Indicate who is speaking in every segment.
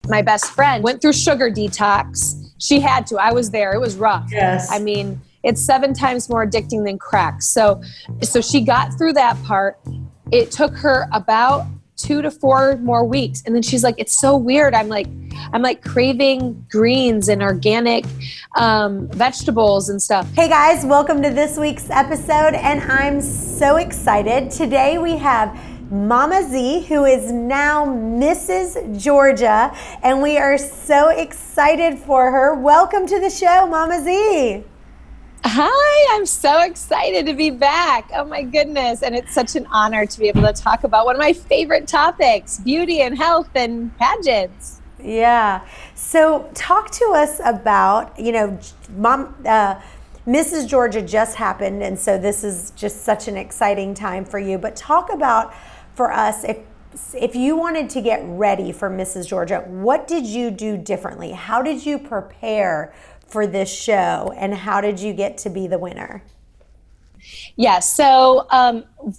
Speaker 1: my best friend, went through sugar detox. She had to. I was there. It was rough.
Speaker 2: Yes.
Speaker 1: I mean, it's 7 times more addicting than crack. So she got through that part. It took her about 2 to 4 more weeks. And then she's like, it's so weird. I'm like craving greens and organic vegetables and stuff.
Speaker 2: Hey guys, welcome to this week's episode. And I'm so excited. Today we have Mama Z, who is now Mrs. Georgia, and we are so excited for her. Welcome to the show, Mama Z.
Speaker 1: Hi, I'm so excited to be back. Oh my goodness. And it's such an honor to be able to talk about one of my favorite topics, beauty and health and pageants.
Speaker 2: Yeah. So talk to us about, Mrs. Georgia just happened, and so this is just such an exciting time for you. But talk about, for us, if you wanted to get ready for Mrs. Georgia, what did you do differently? How did you prepare for this show, and how did you get to be the winner?
Speaker 1: Yeah, so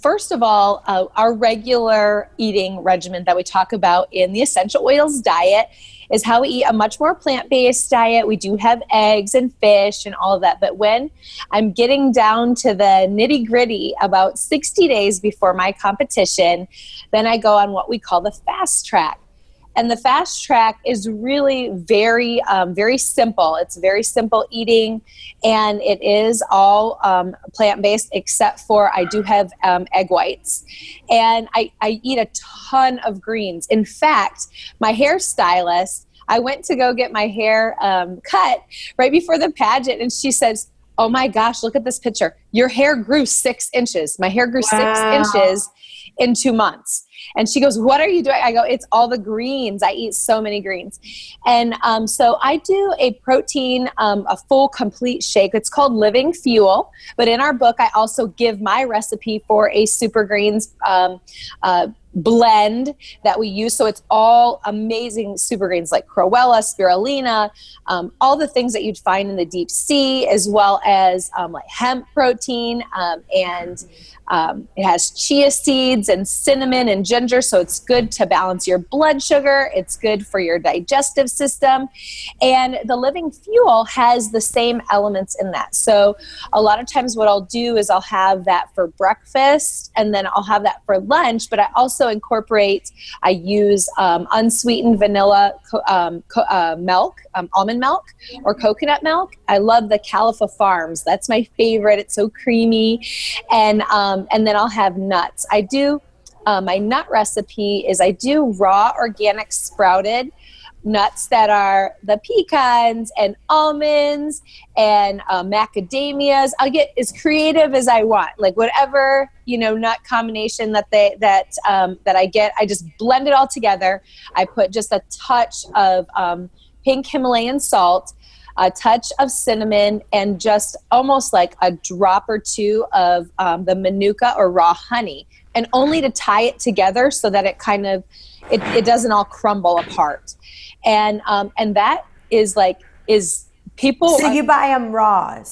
Speaker 1: first of all, our regular eating regimen that we talk about in the Essential Oils diet is how we eat a much more plant-based diet. We do have eggs and fish and all of that. But when I'm getting down to the nitty-gritty about 60 days before my competition, then I go on what we call the fast track. And the fast track is really very, very simple. It's very simple eating, and it is all plant-based, except for I do have egg whites. And I eat a ton of greens. In fact, my hairstylist, I went to go get my hair cut right before the pageant, and she says, oh my gosh, look at this picture. Your hair grew 6 inches. My hair grew 6 inches in 2 months. And she goes, what are you doing? I go, it's all the greens. I eat so many greens. And so I do a protein, a full complete shake. It's called Living Fuel. But in our book, I also give my recipe for a super greens blend that we use. So it's all amazing super greens like Crowella, spirulina, all the things that you'd find in the deep sea, as well as like hemp protein, and it has chia seeds and cinnamon and ginger, so it's good to balance your blood sugar. It's good for your digestive system. And the Living Fuel has the same elements in that. So a lot of times what I'll do is I'll have that for breakfast, and then I'll have that for lunch, but I also incorporate, I use unsweetened vanilla milk, almond milk or coconut milk. I love the Califa Farms. That's my favorite. It's so creamy. And then I'll have nuts. I do, my nut recipe is I do raw organic sprouted nuts that are the pecans and almonds and macadamias. I'll get as creative as I want, like whatever, nut combination that I get, I just blend it all together. I put just a touch of pink Himalayan salt, a touch of cinnamon, and just almost like a drop or two of the manuka or raw honey, and only to tie it together so that it kind of, it doesn't all crumble apart. And that is people.
Speaker 2: So you buy them raw?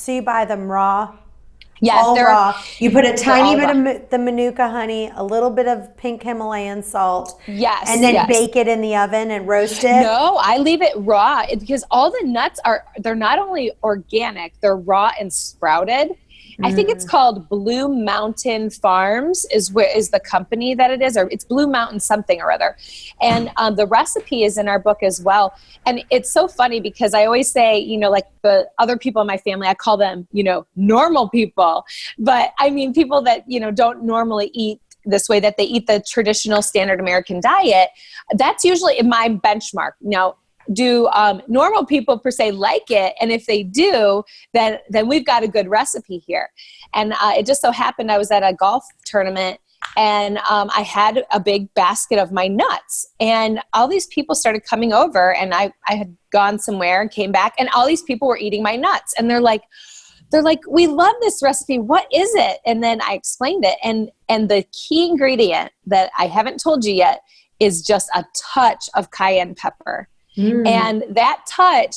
Speaker 1: Yeah,
Speaker 2: all raw. You put a tiny bit
Speaker 1: raw.
Speaker 2: of the manuka honey, a little bit of pink Himalayan salt.
Speaker 1: Yes.
Speaker 2: And then bake it in the oven and roast it?
Speaker 1: No, I leave it raw because all the nuts they're not only organic, they're raw and sprouted. I think it's called Blue Mountain Farms is the company that it is, or it's Blue Mountain something or other. And the recipe is in our book as well. And it's so funny because I always say, like the other people in my family, I call them, normal people. But I mean, people that, don't normally eat this way, that they eat the traditional standard American diet. That's usually my benchmark. Now, do normal people per se like it? And if they do, then we've got a good recipe here. And it just so happened I was at a golf tournament, and I had a big basket of my nuts, and all these people started coming over, and I had gone somewhere and came back, and all these people were eating my nuts, and they're like, we love this recipe. What is it? And then I explained it, and the key ingredient that I haven't told you yet is just a touch of cayenne pepper. And that touch,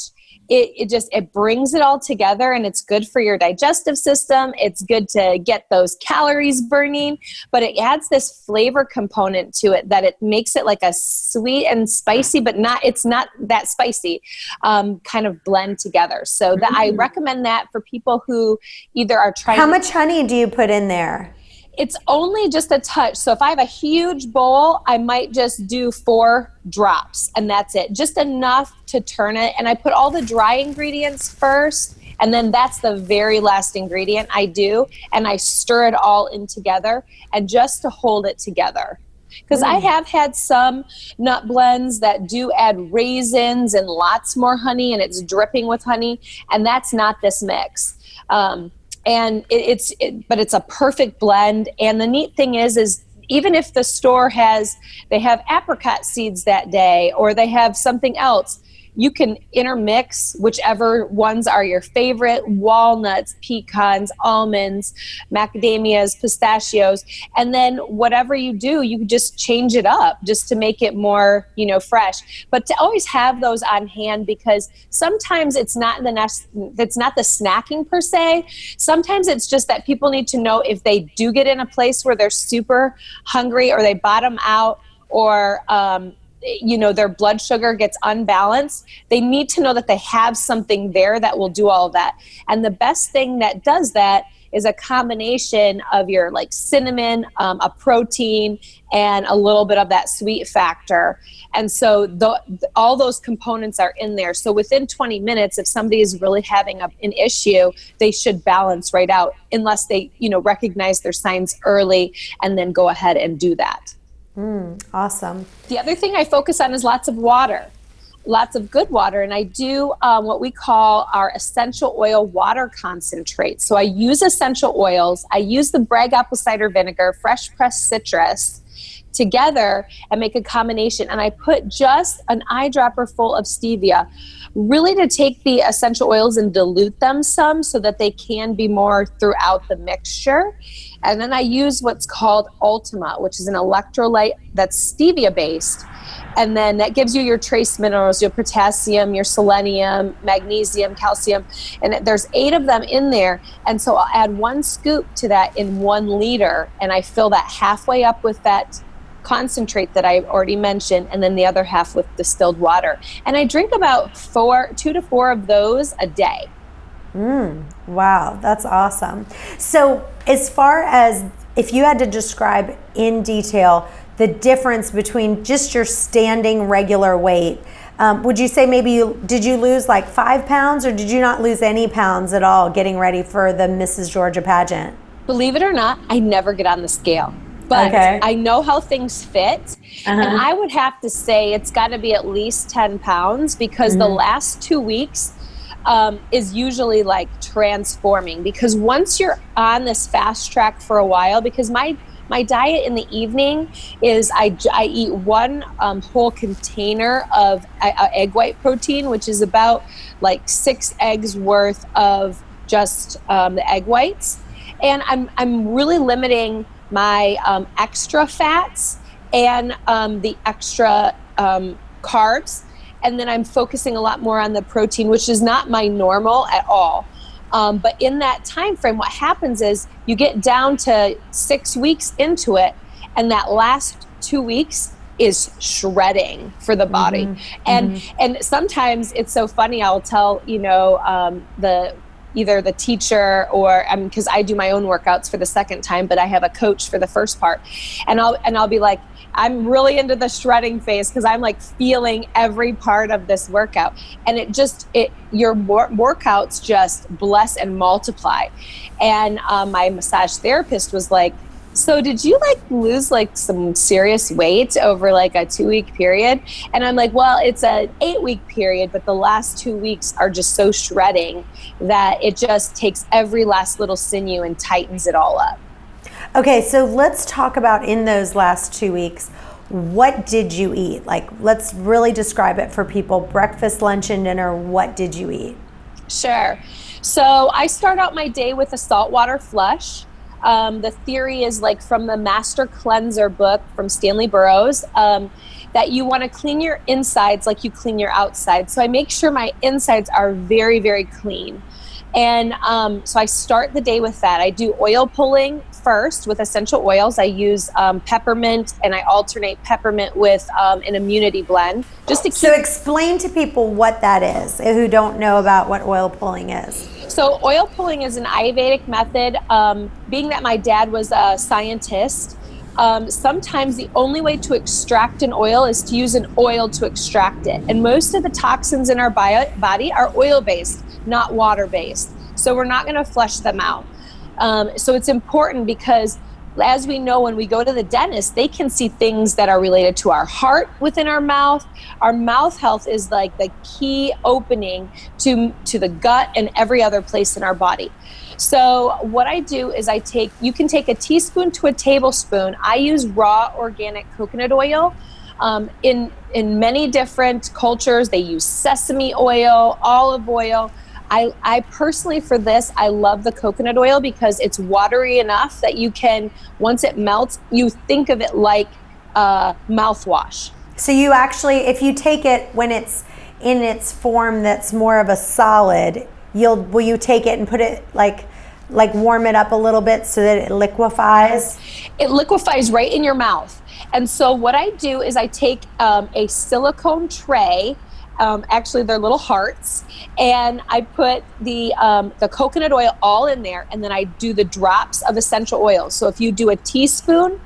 Speaker 1: it brings it all together, and it's good for your digestive system. It's good to get those calories burning, but it adds this flavor component to it that it makes it like a sweet and spicy, but it's not that spicy, kind of blend together. So that I recommend that for people who either are trying.
Speaker 2: How much honey do you put in there?
Speaker 1: It's only just a touch. So if I have a huge bowl, I might just do 4 drops, and that's it. Just enough to turn it. And I put all the dry ingredients first, and then that's the very last ingredient I do. And I stir it all in together, and just to hold it together. Because I have had some nut blends that do add raisins and lots more honey, and it's dripping with honey. And that's not this mix. And but it's a perfect blend. And the neat thing is even if the store they have apricot seeds that day, or they have something else, you can intermix whichever ones are your favorite: walnuts, pecans, almonds, macadamias, pistachios. And then whatever you do, you just change it up just to make it more, fresh. But to always have those on hand, because sometimes it's not the snacking per se. Sometimes it's just that people need to know if they do get in a place where they're super hungry, or they bottom out, or their blood sugar gets unbalanced, they need to know that they have something there that will do all of that. And the best thing that does that is a combination of your cinnamon, a protein, and a little bit of that sweet factor. And so all those components are in there. So within 20 minutes, if somebody is really having an issue, they should balance right out, unless they, recognize their signs early and then go ahead and do that.
Speaker 2: Awesome.
Speaker 1: The other thing I focus on is lots of water, lots of good water. And I do what we call our essential oil water concentrate. So I use essential oils. I use the Bragg apple cider vinegar, fresh pressed citrus together, and make a combination. And I put just an eyedropper full of stevia, really to take the essential oils and dilute them some so that they can be more throughout the mixture. And then I use what's called Ultima, which is an electrolyte that's stevia based. And then that gives you your trace minerals, your potassium, your selenium, magnesium, calcium. And there's 8 of them in there. And so I'll add 1 scoop to that in 1 liter. And I fill that halfway up with that concentrate that I already mentioned, and then the other half with distilled water. And I drink about 2 to 4 of those a day.
Speaker 2: Wow, that's awesome. So as far as if you had to describe in detail the difference between just your standing regular weight, would you say did you lose 5 pounds, or did you not lose any pounds at all getting ready for the Mrs. Georgia pageant?
Speaker 1: Believe it or not, I never get on the scale. But I know how things fit. And I would have to say it's got to be at least 10 pounds, because the last 2 weeks is usually transforming. Because once you're on this fast track for a while, because my diet in the evening is I eat 1 whole container of egg white protein, which is about 6 eggs worth of just the egg whites. And I'm really limiting my extra fats and the extra carbs. And then I'm focusing a lot more on the protein, which is not my normal at all. But in that time frame, what happens is you get down to 6 weeks into it, and that last 2 weeks is shredding for the body. And sometimes it's so funny. I'll tell either the teacher or because I do my own workouts for the second time, but I have a coach for the first part, and I'll be like, I'm really into the shredding phase because I'm feeling every part of this workout, and your workouts just bless and multiply. And my massage therapist was like, so did you lose some serious weight over a 2-week period? And I'm like, well, it's an 8-week period, but the last 2 weeks are just so shredding that it just takes every last little sinew and tightens it all up.
Speaker 2: Okay, so let's talk about in those last 2 weeks, what did you eat? Let's really describe it for people. Breakfast, lunch, and dinner, what did you eat?
Speaker 1: Sure. So I start out my day with a saltwater flush. The theory is from the Master Cleanser book from Stanley Burroughs. that you want to clean your insides like you clean your outside. So I make sure my insides are very, very clean. And so I start the day with that. I do oil pulling first with essential oils. I use peppermint, and I alternate peppermint with an immunity blend just to keep.
Speaker 2: So explain to people what that is, who don't know about what oil pulling is.
Speaker 1: So oil pulling is an Ayurvedic method. Being that my dad was a scientist, sometimes the only way to extract an oil is to use an oil to extract it. And most of the toxins in our body are oil-based, not water-based. So we're not going to flush them out. So it's important because, as we know, when we go to the dentist, they can see things that are related to our heart within our mouth. Our mouth health is like the key opening to the gut and every other place in our body. So what I do is you can take a teaspoon to a tablespoon. I use raw organic coconut oil. In many different cultures, they use sesame oil, olive oil. I personally, for this, I love the coconut oil because it's watery enough that you can, once it melts, you think of it like mouthwash.
Speaker 2: So you actually, if you take it when it's in its form that's more of a solid, will you take it and put it like warm it up a little bit so that it liquefies?
Speaker 1: It liquefies right in your mouth. And so what I do is I take a silicone tray. Actually, they're little hearts, and I put the coconut oil all in there, and then I do the drops of essential oils. So if you do a teaspoon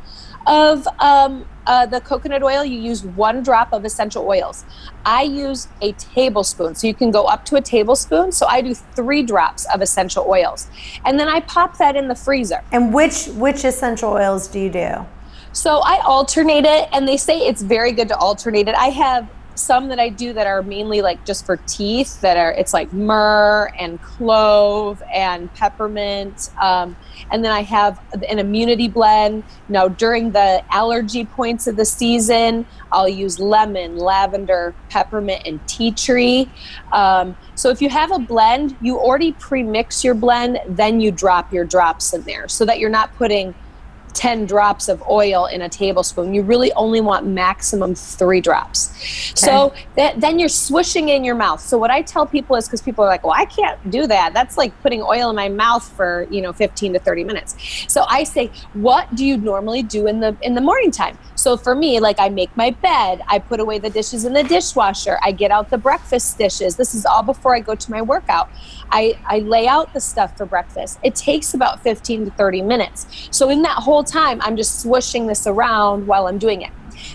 Speaker 1: of the coconut oil, you use 1 drop of essential oils. I use a tablespoon, so you can go up to a tablespoon. So I do 3 drops of essential oils, and then I pop that in the freezer.
Speaker 2: And which essential oils do you do?
Speaker 1: So I alternate it, and they say it's very good to alternate it. I have some that I do that are mainly like just for teeth, it's like myrrh and clove and peppermint. And then I have an immunity blend. Now during the allergy points of the season, I'll use lemon, lavender, peppermint, and tea tree. So if you have a blend, you already pre-mix your blend, then you drop your drops in there so that you're not putting 10 drops of oil in a tablespoon. You really only want maximum 3 drops. Okay. So then you're swishing in your mouth. So what I tell people is, because people are like, well, I can't do that. That's like putting oil in my mouth for 15 to 30 minutes. So I say, what do you normally do in the morning time? So for me, like, I make my bed, I put away the dishes in the dishwasher, I get out the breakfast dishes. This is all before I go to my workout. I lay out the stuff for breakfast. It takes about 15 to 30 minutes. So in that whole time, I'm just swishing this around while I'm doing it.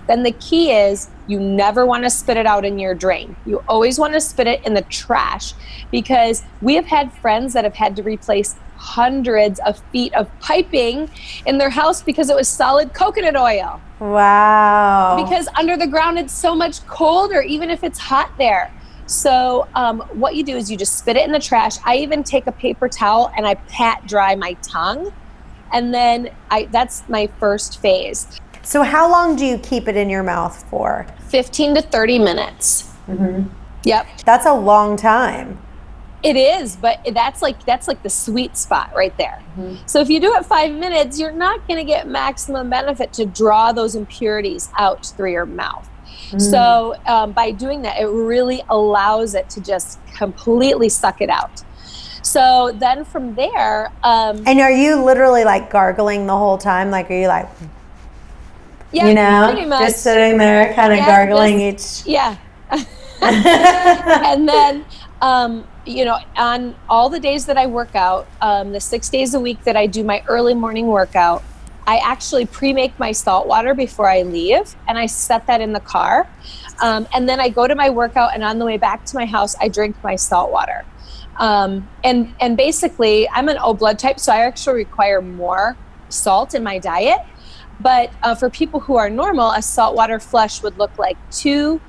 Speaker 1: Then the key is you never want to spit it out in your drain. You always want to spit it in the trash, because we have had friends that have had to replace hundreds of feet of piping in their house because it was solid coconut oil.
Speaker 2: Wow.
Speaker 1: Because under the ground, it's so much colder, even if it's hot there. So what you do is you just spit it in the trash. I even take a paper towel and I pat dry my tongue. And then that's my first phase.
Speaker 2: So how long do you keep it in your mouth for?
Speaker 1: 15 to 30 minutes. Mm-hmm. Yep.
Speaker 2: That's a long time.
Speaker 1: It is, but that's like the sweet spot right there. Mm-hmm. So if you do it 5 minutes, you're not going to get maximum benefit to draw those impurities out through your mouth. Mm. So by doing that, it really allows it to just completely suck it out. So then from there... and
Speaker 2: are you literally like gargling the whole time? Like, are you like...
Speaker 1: Yeah, pretty much.
Speaker 2: Just sitting there kind of gargling each...
Speaker 1: Yeah. And then... on all the days that I work out, the 6 days a week that I do my early morning workout, I actually pre-make my salt water before I leave, and I set that in the car. And then I go to my workout, and on the way back to my house, I drink my salt water. And basically, I'm an O blood type, so I actually require more salt in my diet. But for people who are normal, a saltwater flush would look like 2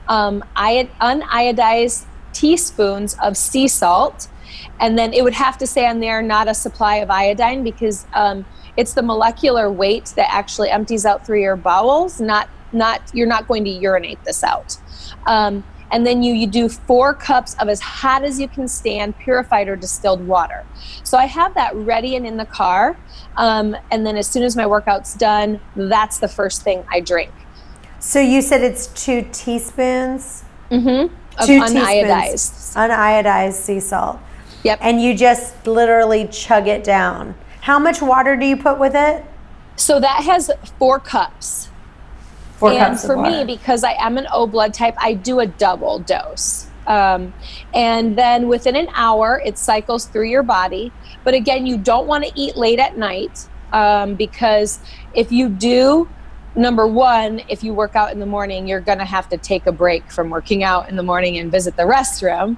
Speaker 1: uniodized teaspoons of sea salt, and then it would have to say on there not a supply of iodine, because it's the molecular weight that actually empties out through your bowels, not you're not going to urinate this out. And then you do 4 cups of as hot as you can stand purified or distilled water. So I have that ready and in the car, and then as soon as my workout's done, that's the first thing I drink.
Speaker 2: So you said it's 2 teaspoons?
Speaker 1: Mm-hmm. Of
Speaker 2: 2
Speaker 1: uniodized.
Speaker 2: Uniodized sea salt.
Speaker 1: Yep.
Speaker 2: And you just literally chug it down. How much water do you put with it?
Speaker 1: So that has 4 cups.
Speaker 2: 4
Speaker 1: And
Speaker 2: cups of
Speaker 1: for
Speaker 2: water.
Speaker 1: me, because I am an O blood type, I do a double dose. And then within an hour, it cycles through your body. But again, you don't want to eat late at night, because if you do, number one, if you work out in the morning, you're going to have to take a break from working out in the morning and visit the restroom.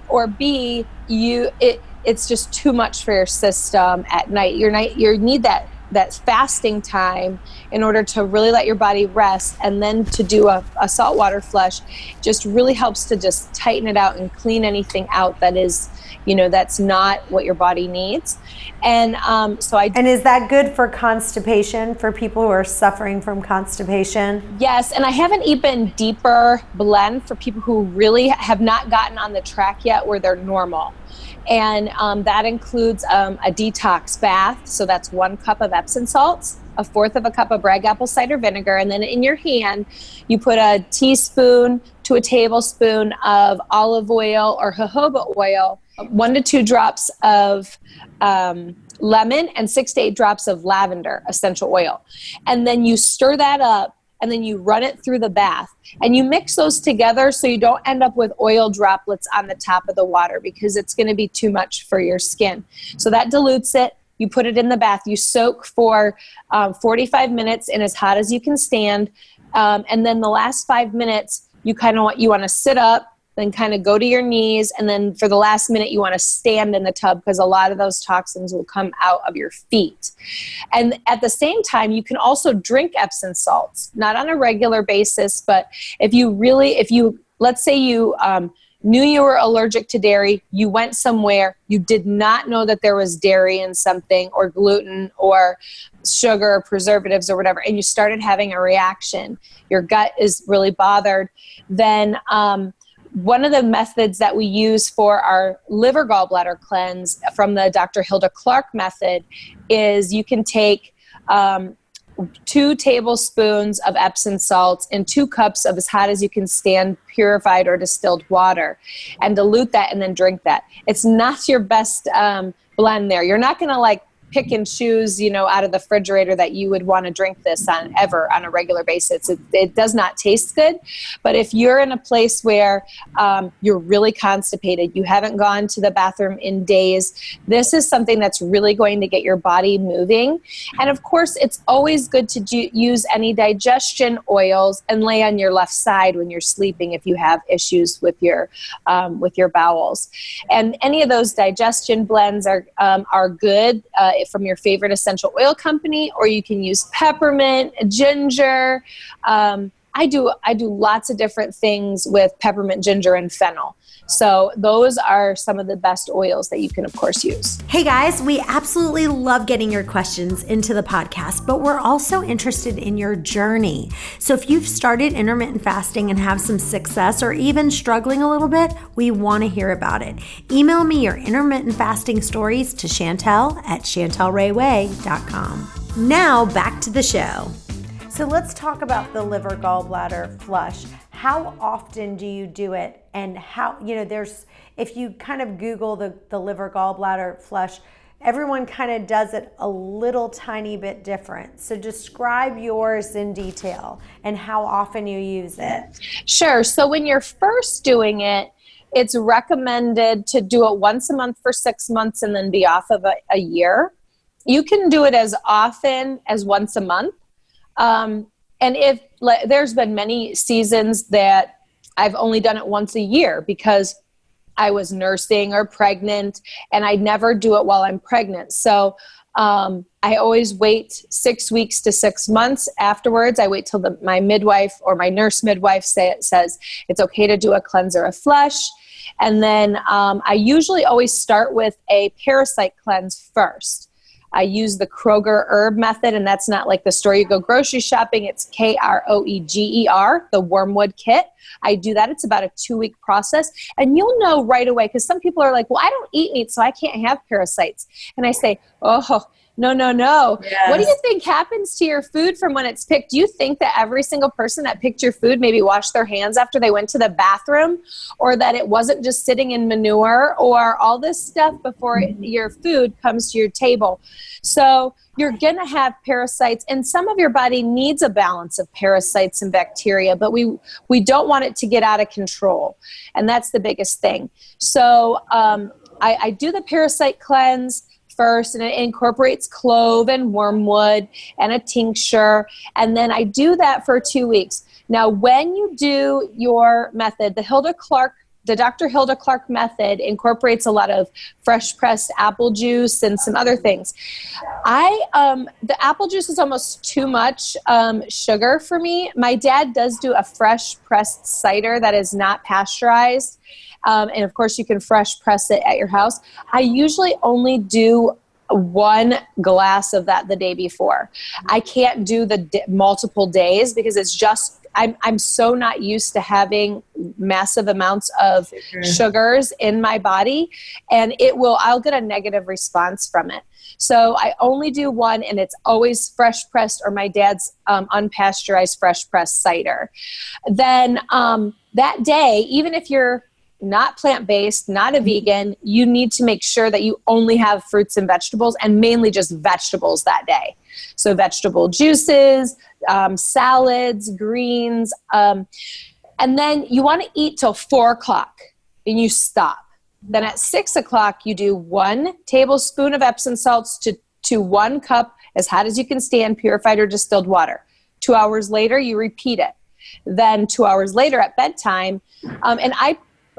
Speaker 1: Or B, it's just too much for your system at night. You need that fasting time in order to really let your body rest, and then to do a saltwater flush just really helps to just tighten it out and clean anything out that is, that's not what your body needs. And
Speaker 2: And is that good for constipation, for people who are suffering from constipation?
Speaker 1: Yes, and I have an even deeper blend for people who really have not gotten on the track yet where they're normal. And that includes a detox bath. So that's 1 cup of Epsom salts, 1/4 of a cup of Bragg apple cider vinegar. And then in your hand, you put a teaspoon to a tablespoon of olive oil or jojoba oil, 1 to 2 drops of lemon, and 6 to 8 drops of lavender essential oil. And then you stir that up, and then you run it through the bath, and you mix those together so you don't end up with oil droplets on the top of the water, because it's going to be too much for your skin. So that dilutes it. You put it in the bath. You soak for 45 minutes in as hot as you can stand. And then the last 5 minutes, you want to sit up, then kind of go to your knees. And then for the last minute, you want to stand in the tub, because a lot of those toxins will come out of your feet. And at the same time, you can also drink Epsom salts, not on a regular basis, but if you, let's say you knew you were allergic to dairy, you went somewhere, you did not know that there was dairy in something, or gluten, or sugar, or preservatives, or whatever, and you started having a reaction, your gut is really bothered, then one of the methods that we use for our liver gallbladder cleanse from the Dr. Hilda Clark method is you can take 2 tablespoons of Epsom salts and 2 cups of as hot as you can stand purified or distilled water, and dilute that and then drink that. It's not your best blend there. You're not going to pick and choose, out of the refrigerator that you would want to drink this on a regular basis. It does not taste good. But if you're in a place where you're really constipated, you haven't gone to the bathroom in days, this is something that's really going to get your body moving. And of course, it's always good to use any digestion oils and lay on your left side when you're sleeping if you have issues with your bowels. And any of those digestion blends are good from your favorite essential oil company, or you can use peppermint, ginger. I do lots of different things with peppermint, ginger, and fennel. So those are some of the best oils that you can, of course, use.
Speaker 2: Hey guys, we absolutely love getting your questions into the podcast, but we're also interested in your journey. So if you've started intermittent fasting and have some success, or even struggling a little bit, we want to hear about it. Email me your intermittent fasting stories to chantelrayway.com. Now back to the show. So let's talk about the liver gallbladder flush. How often do you do it? And how, if you kind of Google the liver gallbladder flush, everyone kind of does it a little tiny bit different. So describe yours in detail and how often you use it.
Speaker 1: Sure. So when you're first doing it, it's recommended to do it once a month for 6 months and then be off of a year. You can do it as often as once a month. And there's been many seasons that I've only done it once a year because I was nursing or pregnant, and I never do it while I'm pregnant. So I always wait 6 weeks to 6 months afterwards. I wait till my midwife or my nurse midwife says it's okay to do a cleanser of flush. And then I usually always start with a parasite cleanse first. I use the Kroger herb method, and that's not like the store you go grocery shopping. It's Kroeger, the wormwood kit. I do that. It's about a 2-week process. And you'll know right away, because some people are like, well, I don't eat meat, so I can't have parasites. And I say, oh, No, no, no. What do you
Speaker 2: Yes.
Speaker 1: think happens to your food from when it's picked? Do you think that every single person that picked your food maybe washed their hands after they went to the bathroom, or that it wasn't just sitting in manure, or all this stuff before your food comes to your table? So you're going to have parasites, and some of your body needs a balance of parasites and bacteria, but we don't want it to get out of control. And that's the biggest thing. So I do the parasite cleanse first, and it incorporates clove and wormwood and a tincture. And then I do that for 2 weeks. Now, when you do your method, the Dr. Hilda Clark method incorporates a lot of fresh pressed apple juice and some other things. The apple juice is almost too much sugar for me. My dad does do a fresh pressed cider that is not pasteurized. And of course you can fresh press it at your house. I usually only do 1 glass of that the day before. I can't do the multiple days because it's just, I'm so not used to having massive amounts of sugars in my body, and I'll get a negative response from it. So I only do 1, and it's always fresh pressed or my dad's unpasteurized fresh pressed cider. Then that day, even if you're not plant-based, not a vegan, you need to make sure that you only have fruits and vegetables, and mainly just vegetables that day. So vegetable juices, salads, greens, and then you want to eat till 4 o'clock and you stop. Then at 6 o'clock, you do 1 tablespoon of Epsom salts to 1 cup, as hot as you can stand, purified or distilled water. 2 hours later, you repeat it. Then 2 hours later at bedtime, and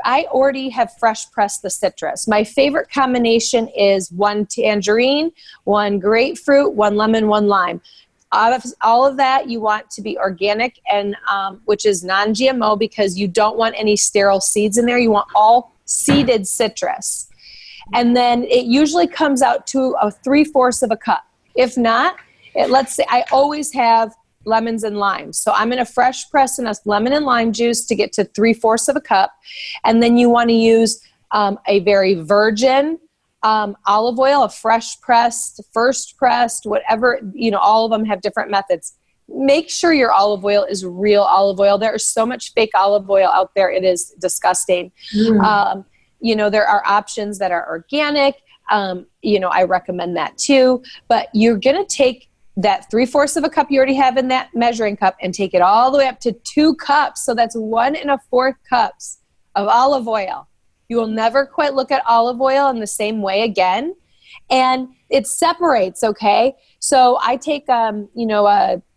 Speaker 1: I already have fresh pressed the citrus. My favorite combination is 1 tangerine, 1 grapefruit, 1 lemon, 1 lime. All of that you want to be organic, and which is non-GMO, because you don't want any sterile seeds in there. You want all seeded citrus. And then it usually comes out to 3/4 of a cup. If not, let's say I always have lemons and limes. So I'm going to fresh press enough lemon and lime juice to get to 3/4 of a cup. And then you want to use a very virgin olive oil, a fresh pressed, first pressed, whatever, all of them have different methods. Make sure your olive oil is real olive oil. There is so much fake olive oil out there. It is disgusting. There are options that are organic. I recommend that too, but you're going to take that 3/4 of a cup you already have in that measuring cup and take it all the way up to 2 cups. So that's 1 1/4 cups of olive oil. You will never quite look at olive oil in the same way again. And it separates, okay? So I take,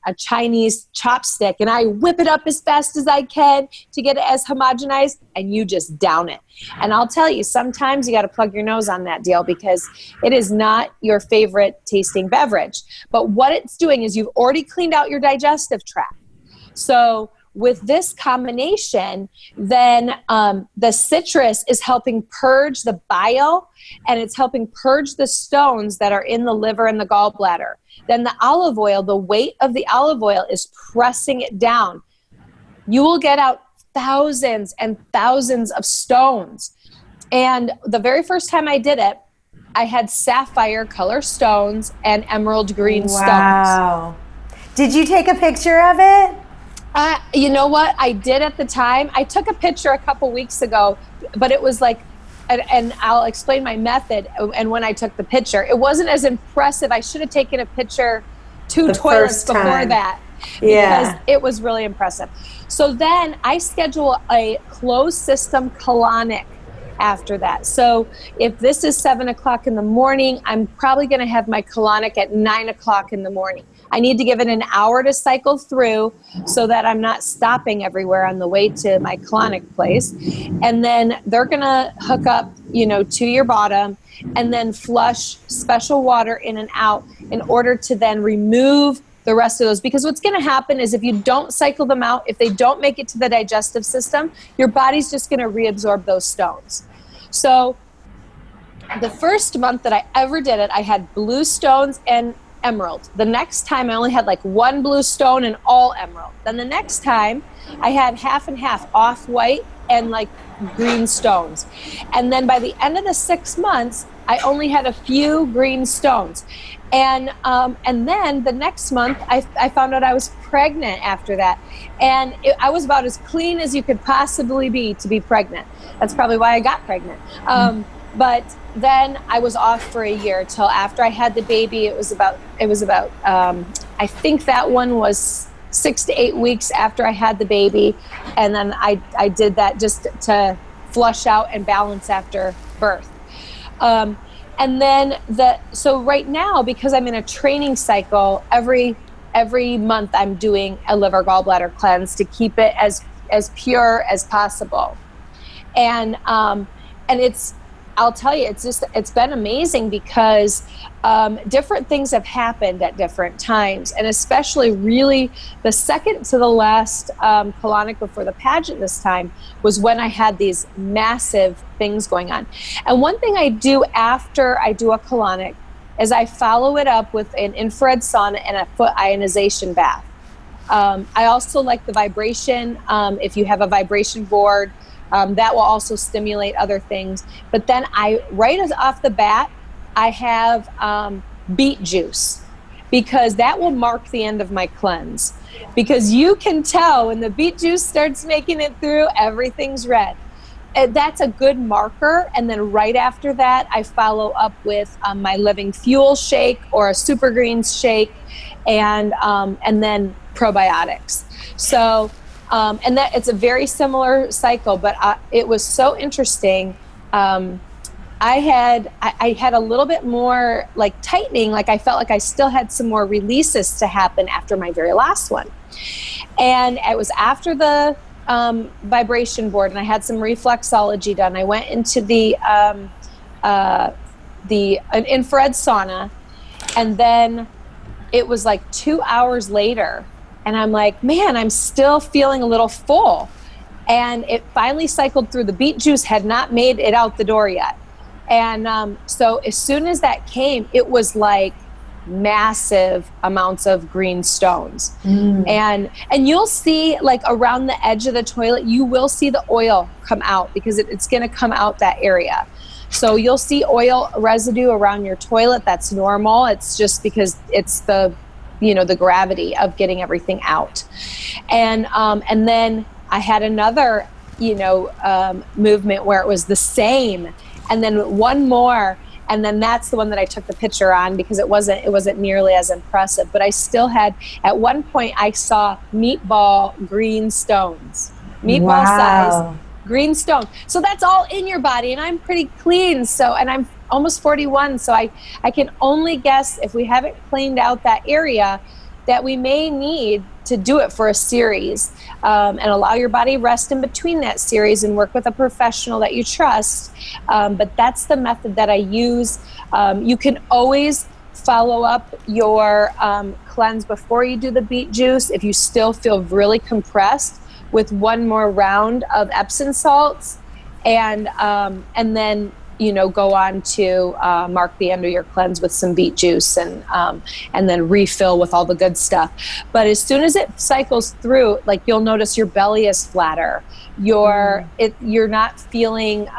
Speaker 1: a Chinese chopstick and I whip it up as fast as I can to get it as homogenized, and you just down it. And I'll tell you, sometimes you got to plug your nose on that deal because it is not your favorite tasting beverage. But what it's doing is you've already cleaned out your digestive tract. So with this combination, then the citrus is helping purge the bile, and it's helping purge the stones that are in the liver and the gallbladder. Then the olive oil, the weight of the olive oil is pressing it down. You will get out thousands and thousands of stones. And the very first time I did it, I had sapphire color stones and emerald green stones.
Speaker 2: Wow. Did you take a picture of it?
Speaker 1: You know what? I did at the time. I took a picture a couple weeks ago, but it was like, and I'll explain my method. And when I took the picture, it wasn't as impressive. I should have taken a picture 2 toilets before that, because it was really impressive. So then I schedule a closed system colonic after that. So if this is 7 o'clock in the morning, I'm probably going to have my colonic at 9 o'clock in the morning. I need to give it an hour to cycle through so that I'm not stopping everywhere on the way to my colonic place. And then they're going to hook up, to your bottom and then flush special water in and out in order to then remove the rest of those. Because what's going to happen is if you don't cycle them out, if they don't make it to the digestive system, your body's just going to reabsorb those stones. So the first month that I ever did it, I had blue stones and emerald. The next time I only had like 1 blue stone and all emerald. Then the next time I had half and half, off-white and like green stones. And then by the end of the 6 months, I only had a few green stones. And then the next month, I found out I was pregnant after that. And I was about as clean as you could possibly be to be pregnant. That's probably why I got pregnant. But then I was off for a year till after I had the baby. It was about I think that one was 6 to 8 weeks after I had the baby. And then I did that just to flush out and balance after birth. And then so right now, because I'm in a training cycle, every month I'm doing a liver gallbladder cleanse to keep it as pure as possible. And I'll tell you, it's been amazing because different things have happened at different times, and especially really the second to the last colonic before the pageant this time was when I had these massive things going on. And one thing I do after I do a colonic is I follow it up with an infrared sauna and a foot ionization bath. I also like the vibration. If you have a vibration board, that will also stimulate other things. But then right off the bat, I have beet juice, because that will mark the end of my cleanse. Because you can tell when the beet juice starts making it through, everything's red. That's a good marker. And then right after that, I follow up with my Living Fuel shake or a Super Greens shake, and then probiotics. So, and that it's a very similar cycle, but it was so interesting. I had a little bit more like tightening, like I felt like I still had some more releases to happen after my very last one. And it was after the vibration board, and I had some reflexology done. I went into an infrared sauna, and then it was like 2 hours later, and I'm like, man, I'm still feeling a little full. And it finally cycled through. The beet juice had not made it out the door yet. And so as soon as that came, it was like massive amounts of green stones. And you'll see, like around the edge of the toilet, you will see the oil come out, because it's going to come out that area. So you'll see oil residue around your toilet. That's normal. It's just because it's the gravity of getting everything out. And then I had another, movement where it was the same, and then one more. And then that's the one that I took the picture on, because it wasn't nearly as impressive, but I still had, at one point I saw meatball green stones, meatball size green stone. So that's all in your body, and I'm pretty clean. So, and I'm almost 41. So I can only guess, if we haven't cleaned out that area, that we may need to do it for a series, and allow your body rest in between that series and work with a professional that you trust. But that's the method that I use. You can always follow up your cleanse before you do the beet juice, if you still feel really compressed, with one more round of Epsom salts, and then go on to mark the end of your cleanse with some beet juice, and then refill with all the good stuff. But as soon as it cycles through, like, you'll notice your belly is flatter. You're not feeling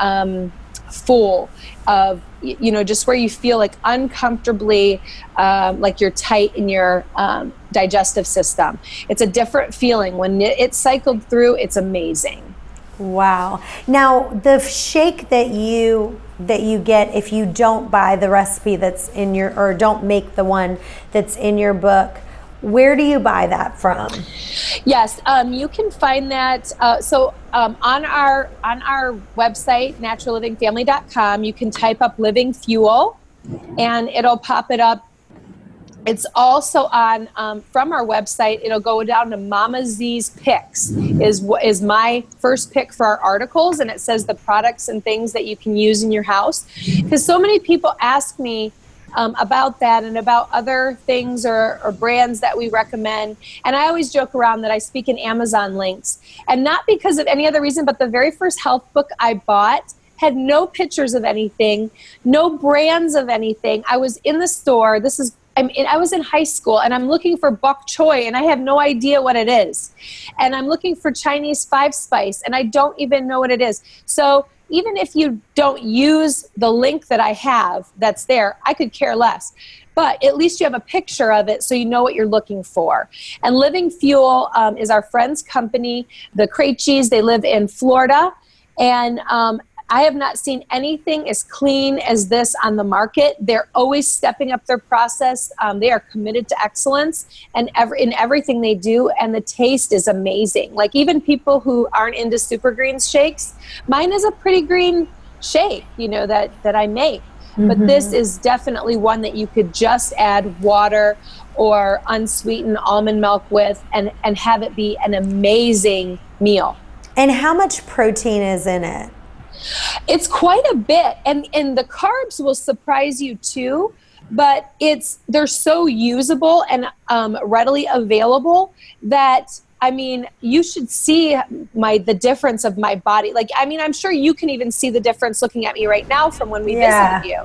Speaker 1: full of, just where you feel like uncomfortably, like you're tight in your digestive system. It's a different feeling. When it cycled through, it's amazing.
Speaker 2: Wow. Now, the shake that you get, if you don't buy the recipe that's in or don't make the one that's in your book, where do you buy that from?
Speaker 1: Yes, you can find that. On our website, naturallivingfamily.com, you can type up Living Fuel, and it'll pop it up. It's also on, from our website, it'll go down to Mama Z's Picks, is my first pick for our articles, and it says the products and things that you can use in your house. Because so many people ask me about that and about other things or brands that we recommend. And I always joke around that I speak in Amazon links, and not because of any other reason, but the very first health book I bought had no pictures of anything, no brands of anything. I was in the store. This is I was in high school and I'm looking for bok choy and I have no idea what it is. And I'm looking for Chinese 5-spice and I don't even know what it is. So even if you don't use the link that I have that's there, I could care less. But at least you have a picture of it so you know what you're looking for. And Living Fuel is our friend's company, the Krejcis. They live in Florida. And I have not seen anything as clean as this on the market. They're always stepping up their process. They are committed to excellence and in everything they do, and the taste is amazing. Like even people who aren't into super greens shakes, mine is a pretty green shake, that I make. Mm-hmm. But this is definitely one that you could just add water or unsweetened almond milk with and have it be an amazing meal.
Speaker 2: And how much protein is in it?
Speaker 1: It's quite a bit, and the carbs will surprise you too, but they're so usable and readily available that, you should see the difference of my body. I'm sure you can even see the difference looking at me right now from when we visited you.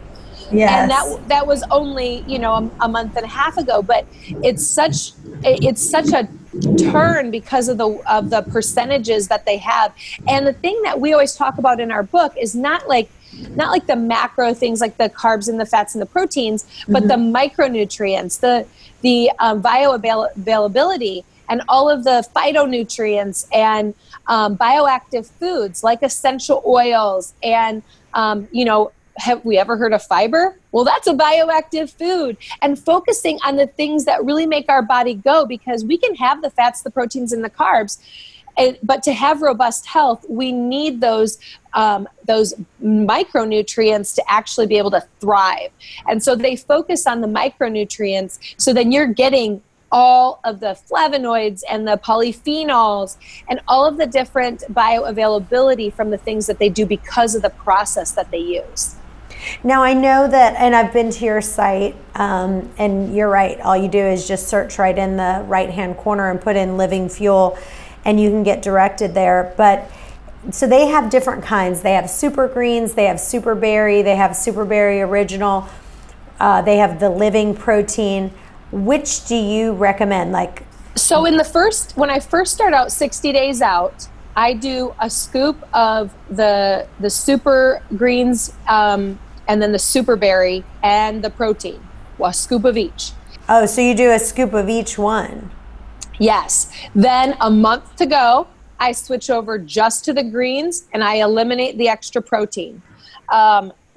Speaker 1: Yes. And that was only, a month and a half ago, but it's such a turn because of the percentages that they have. And the thing that we always talk about in our book is not like the macro things like the carbs and the fats and the proteins, but the micronutrients, the bioavailability, and all of the phytonutrients and bioactive foods like essential oils and have we ever heard of fiber? Well, that's a bioactive food. And focusing on the things that really make our body go, because we can have the fats, the proteins, and the carbs, but to have robust health, we need those micronutrients to actually be able to thrive. And so they focus on the micronutrients, so then you're getting all of the flavonoids and the polyphenols and all of the different bioavailability from the things that they do because of the process that they use.
Speaker 2: Now I know that, and I've been to your site, and you're right, all you do is just search right in the right-hand corner and put in Living Fuel, and you can get directed there. But so they have different kinds. They have super greens, they have super berry, they have super berry original, they have the living protein. Which do you recommend?
Speaker 1: So when I first start out 60 days out, I do a scoop of the super greens, and then the super berry and the protein, a scoop of each.
Speaker 2: Oh, so you do a scoop of each one?
Speaker 1: Yes. Then a month to go, I switch over just to the greens and I eliminate the extra protein,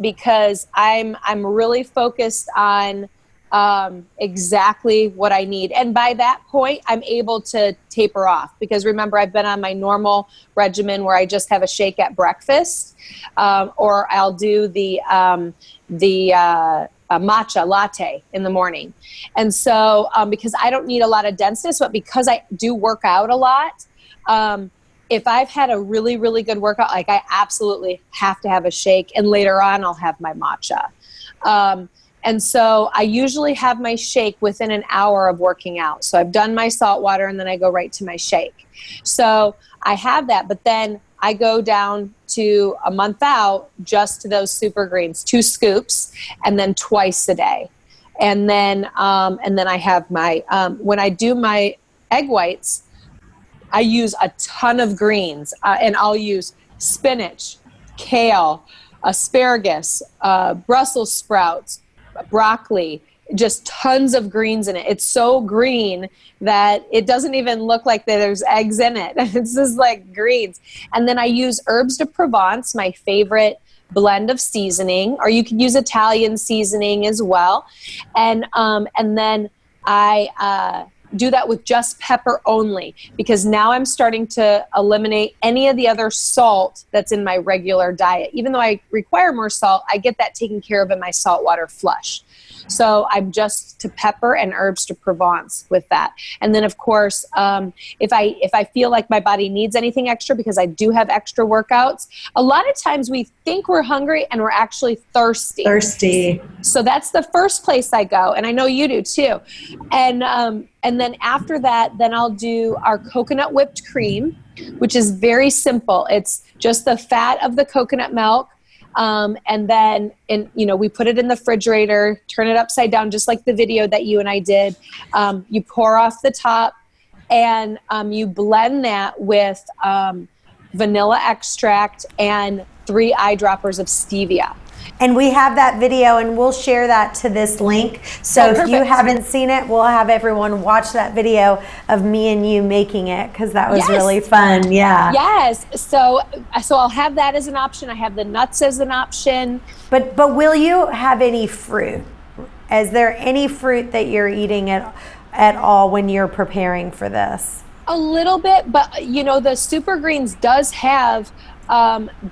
Speaker 1: because I'm really focused on exactly what I need. And by that point, I'm able to taper off, because remember, I've been on my normal regimen where I just have a shake at breakfast, or I'll do the matcha latte in the morning. And so, because I don't need a lot of denseness, but because I do work out a lot, if I've had a really, really good workout, I absolutely have to have a shake, and later on I'll have my matcha. And so I usually have my shake within an hour of working out. So I've done my salt water and then I go right to my shake. So I have that, but then I go down to a month out just to those super greens, 2 scoops, and then twice a day. And then I have my, when I do my egg whites, I use a ton of greens, and I'll use spinach, kale, asparagus, Brussels sprouts, broccoli, just tons of greens in it. It's so green that it doesn't even look like there's eggs in it. It's just like greens. And then I use herbs de Provence, my favorite blend of seasoning, or you could use Italian seasoning as well. And then I do that with just pepper only, because now I'm starting to eliminate any of the other salt that's in my regular diet. Even though I require more salt, I get that taken care of in my saltwater flush. So I'm just to pepper and herbs de Provence with that. And then of course, if I feel like my body needs anything extra, because I do have extra workouts, a lot of times we think we're hungry and we're actually thirsty. So that's the first place I go. And I know you do too. And then after that, then I'll do our coconut whipped cream, which is very simple. It's just the fat of the coconut milk, And then, we put it in the refrigerator, turn it upside down, just like the video that you and I did. You pour off the top, and you blend that with vanilla extract and 3 eyedroppers of stevia.
Speaker 2: And we have that video, and we'll share that to this link. So if you haven't seen it, we'll have everyone watch that video of me and you making it, because that was really fun. Yeah.
Speaker 1: Yes. So I'll have that as an option. I have the nuts as an option.
Speaker 2: But will you have any fruit? Is there any fruit that you're eating at all when you're preparing for this?
Speaker 1: A little bit, but the Super Greens does have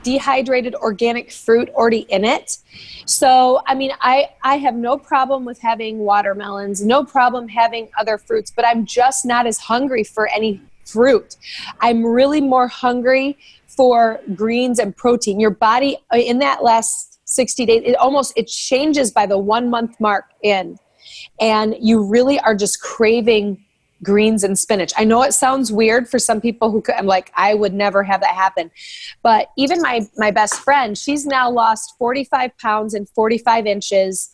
Speaker 1: dehydrated organic fruit already in it. So, I have no problem with having watermelons, no problem having other fruits, but I'm just not as hungry for any fruit. I'm really more hungry for greens and protein. Your body in that last 60 days, it changes by the 1 month mark in, and you really are just craving greens and spinach. I know it sounds weird for some people who I'm like, I would never have that happen. But even my best friend, she's now lost 45 pounds and 45 inches.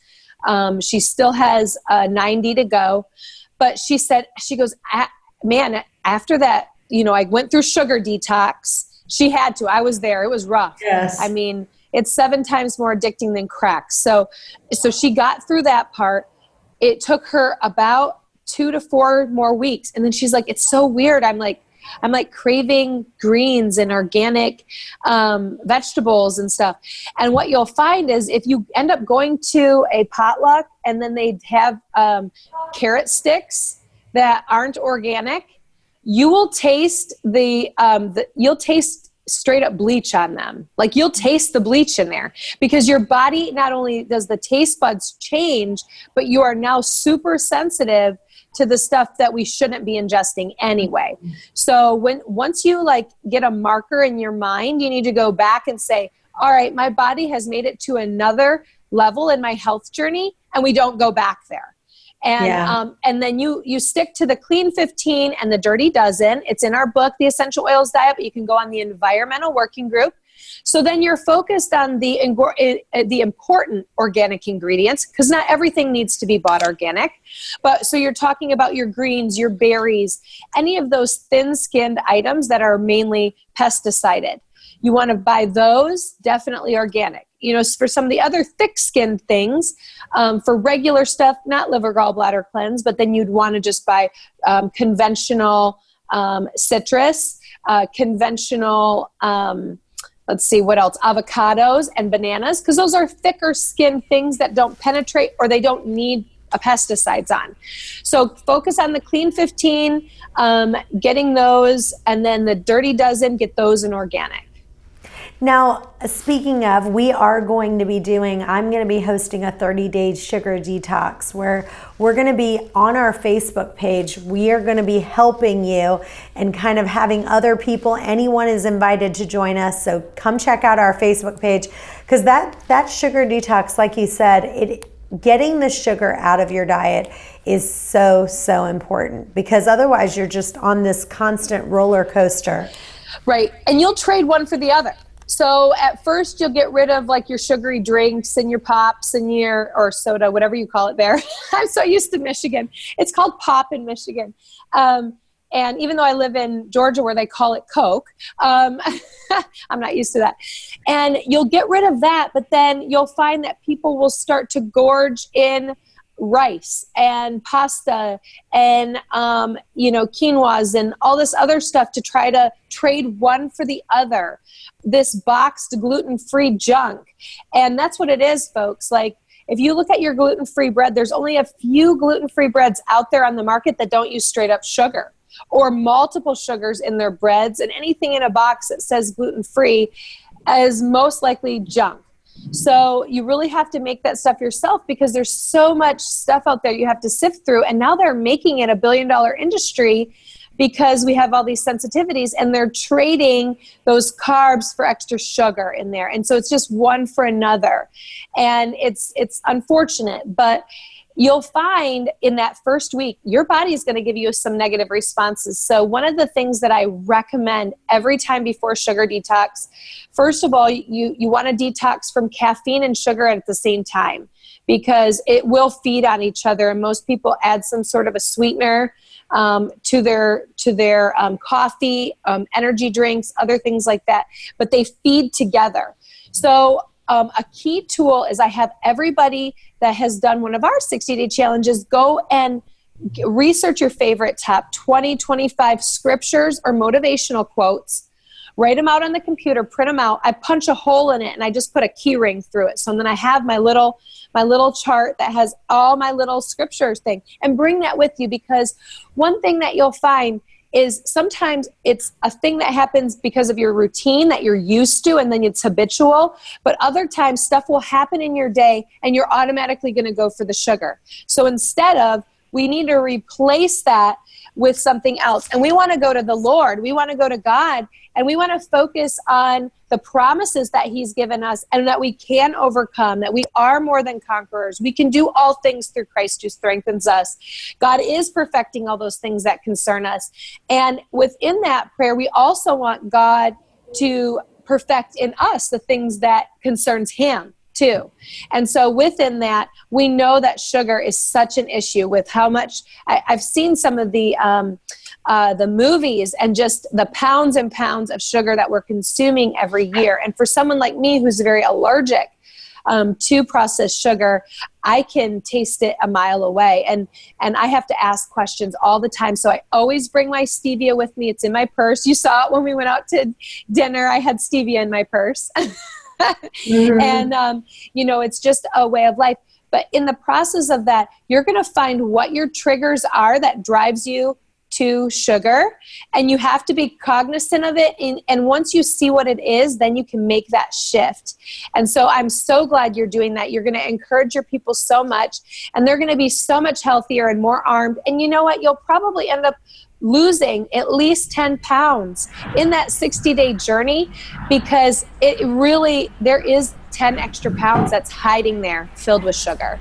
Speaker 1: She still has 90 to go. But she goes, man, after that, I went through sugar detox. She had to. I was there. It was rough.
Speaker 2: Yes.
Speaker 1: It's 7 times more addicting than crack. So she got through that part. It took her about 2 to 4 more weeks. And then she's like, it's so weird. I'm like craving greens and organic vegetables and stuff. And what you'll find is if you end up going to a potluck and then they have carrot sticks that aren't organic, you will taste you'll taste straight up bleach on them. Like you'll taste the bleach in there, because your body, not only does the taste buds change, but you are now super sensitive to the stuff that we shouldn't be ingesting anyway. So once you get a marker in your mind, you need to go back and say, all right, my body has made it to another level in my health journey, and we don't go back there. And then you stick to the Clean 15 and the Dirty Dozen. It's in our book, The Essential Oils Diet, but you can go on the Environmental Working Group. So then you're focused on the important organic ingredients, because not everything needs to be bought organic. But so you're talking about your greens, your berries, any of those thin-skinned items that are mainly pesticided. You want to buy those, definitely organic. For some of the other thick-skinned things, for regular stuff, not liver, gallbladder cleanse, but then you'd want to just buy conventional citrus, conventional let's see, what else? Avocados and bananas, because those are thicker skinned things that don't penetrate or they don't need pesticides on. So focus on the Clean 15, getting those, and then the Dirty Dozen, get those in organic.
Speaker 2: Now, speaking of, I'm going to be hosting a 30-day sugar detox where we're going to be on our Facebook page. We are going to be helping you and kind of having other people. Anyone is invited to join us. So come check out our Facebook page, because that sugar detox, like you said, getting the sugar out of your diet is so, so important, because otherwise you're just on this constant roller coaster.
Speaker 1: Right. And you'll trade one for the other. So at first you'll get rid of your sugary drinks and your pops and or soda, whatever you call it there. I'm so used to Michigan. It's called pop in Michigan. And even though I live in Georgia where they call it Coke, I'm not used to that. And you'll get rid of that, but then you'll find that people will start to gorge in rice and pasta and quinoas and all this other stuff to try to trade one for the other, this boxed gluten-free junk. And that's what it is, folks. If you look at your gluten-free bread, there's only a few gluten-free breads out there on the market that don't use straight up sugar or multiple sugars in their breads, and anything in a box that says gluten-free is most likely junk. So you really have to make that stuff yourself, because there's so much stuff out there you have to sift through. And now they're making it a $1 billion industry, because we have all these sensitivities, and they're trading those carbs for extra sugar in there. And so it's just one for another. And it's unfortunate, but you'll find in that first week, your body is going to give you some negative responses. So one of the things that I recommend every time before sugar detox, first of all, you want to detox from caffeine and sugar at the same time, because it will feed on each other. And most people add some sort of a sweetener to their coffee, energy drinks, other things like that, but they feed together. So a key tool is, I have everybody that has done one of our 60-day challenges go and research your favorite top 20, 25 scriptures or motivational quotes, write them out on the computer, print them out. I punch a hole in it and I just put a key ring through it. So then I have my little chart that has all my little scriptures thing, and bring that with you, because one thing that you'll find is sometimes it's a thing that happens because of your routine that you're used to, and then it's habitual. But other times stuff will happen in your day and you're automatically going to go for the sugar. So instead of, we need to replace that with something else. And we want to go to the Lord. We want to go to God, and we want to focus on the promises that he's given us, and that we can overcome, that we are more than conquerors. We can do all things through Christ who strengthens us. God is perfecting all those things that concern us. And within that prayer, we also want God to perfect in us the things that concerns him too. And so within that, we know that sugar is such an issue with how much I've seen some of the movies, and just the pounds and pounds of sugar that we're consuming every year. And for someone like me who's very allergic to processed sugar, I can taste it a mile away. And I have to ask questions all the time. So I always bring my stevia with me. It's in my purse. You saw it when we went out to dinner. I had stevia in my purse. Mm-hmm. And, it's just a way of life. But in the process of that, you're going to find what your triggers are that drives you to sugar, and you have to be cognizant of it. And once you see what it is, then you can make that shift. And so I'm so glad you're doing that. You're going to encourage your people so much, and they're going to be so much healthier and more armed. And you know what? You'll probably end up losing at least 10 pounds in that 60-day journey, because there is 10 extra pounds that's hiding there filled with sugar.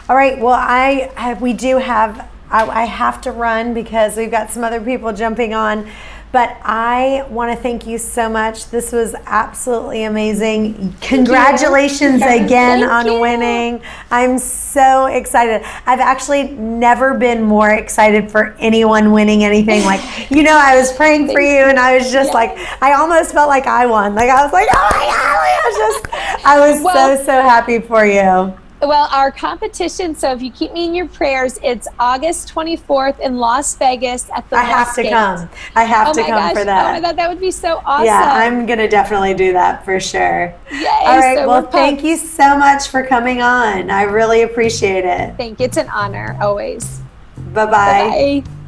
Speaker 2: All right. Well, I have to run because we've got some other people jumping on, but I want to thank you so much. This was absolutely amazing. Congratulations again on winning. I'm so excited. I've actually never been more excited for anyone winning anything. I was praying for you, and I was just I almost felt like I won. I was like, oh my God, I was so happy for you.
Speaker 1: Well, our competition, so if you keep me in your prayers, it's August 24th in Las Vegas at the
Speaker 2: I have to come. I have to come for that.
Speaker 1: Oh my God, that would be so awesome.
Speaker 2: Yeah, I'm going to definitely do that for sure.
Speaker 1: Yay.
Speaker 2: All right, well, thank you so much for coming on. I really appreciate it.
Speaker 1: Thank you. It's an honor, always.
Speaker 2: Bye-bye.
Speaker 1: Bye-bye.